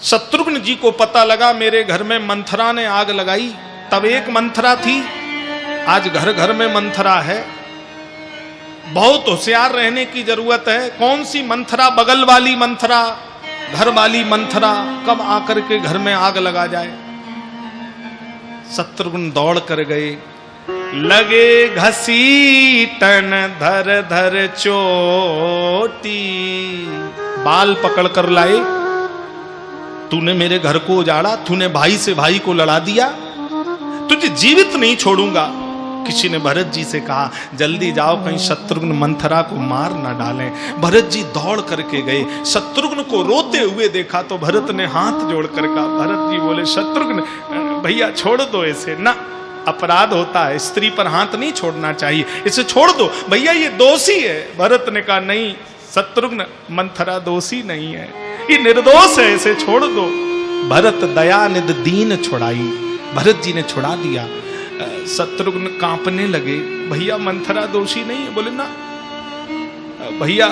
शत्रुघ्न जी को पता लगा मेरे घर में मंथरा ने आग लगाई। तब एक मंथरा थी, आज घर घर में मंथरा है। बहुत होशियार रहने की जरूरत है। कौन सी मंथरा? बगल वाली मंथरा, घर वाली मंथरा कब आकर के घर में आग लगा जाए। शत्रुघ्न दौड़ कर गए, लगे घसीटन धर धर चोटी, बाल पकड़ कर लाए। तूने मेरे घर को उजाड़ा, तूने भाई से भाई को लड़ा दिया, तुझे जीवित नहीं छोड़ूंगा। किसी ने भरत जी से कहा जल्दी जाओ कहीं शत्रुघ्न मंथरा को मार ना डालें। भरत जी दौड़ करके गए, शत्रुघ्न को रोते हुए देखा तो भरत ने हाथ जोड़ कर कहा, भरत जी बोले शत्रुघ्न भैया छोड़ दो इसे, ना अपराध होता है, स्त्री पर हाथ नहीं छोड़ना चाहिए, इसे छोड़ दो भैया ये दोषी है। भरत ने कहा नहीं शत्रुघ्न, मंथरा दोषी नहीं है, ये निर्दोष है, इसे छोड़ दो। भरत दया निध दीन छुड़ाई, भरत जी ने छुड़ा दिया। शत्रुघ्न कांपने लगे, भैया मंथरा दोषी नहीं है। बोले ना भैया,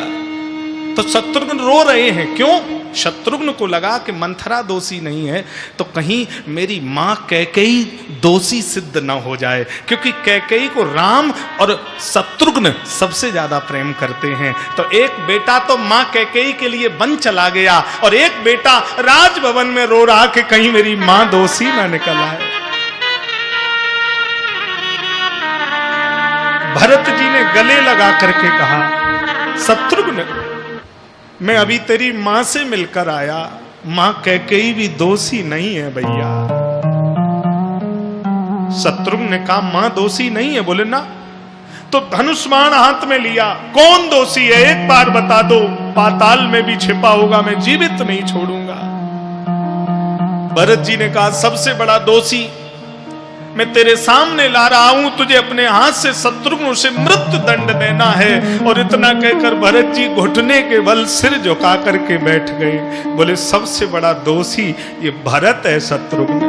तो शत्रुघ्न रो रहे हैं क्यों? शत्रुघ्न को लगा कि मंथरा दोषी नहीं है तो कहीं मेरी मां कैकेयी दोषी सिद्ध न हो जाए, क्योंकि कैकेयी को राम और शत्रुघ्न सबसे ज्यादा प्रेम करते हैं। तो एक बेटा तो मां कैकेयी के लिए वन चला गया और एक बेटा राजभवन में रो रहा कि कहीं मेरी मां दोषी ना निकल आए। भरत जी ने गले लगा करके कहा शत्रुघ्न, मैं अभी तेरी मां से मिलकर आया, मां कैकेयी भी दोषी नहीं है भैया। शत्रुघ्न ने कहा मां दोषी नहीं है। बोले ना, तो धनुष बाण हाथ में लिया, कौन दोषी है एक बार बता दो, पाताल में भी छिपा होगा मैं जीवित नहीं छोड़ूंगा। भरत जी ने कहा सबसे बड़ा दोषी मैं तेरे सामने ला रहा हूं, तुझे अपने हाथ से शत्रुघ्न से मृत्यु दंड देना है। और इतना कहकर भरत जी घुटने के बल सिर झुका करके बैठ गए। बोले सबसे बड़ा दोषी ये भरत है शत्रुघ्न।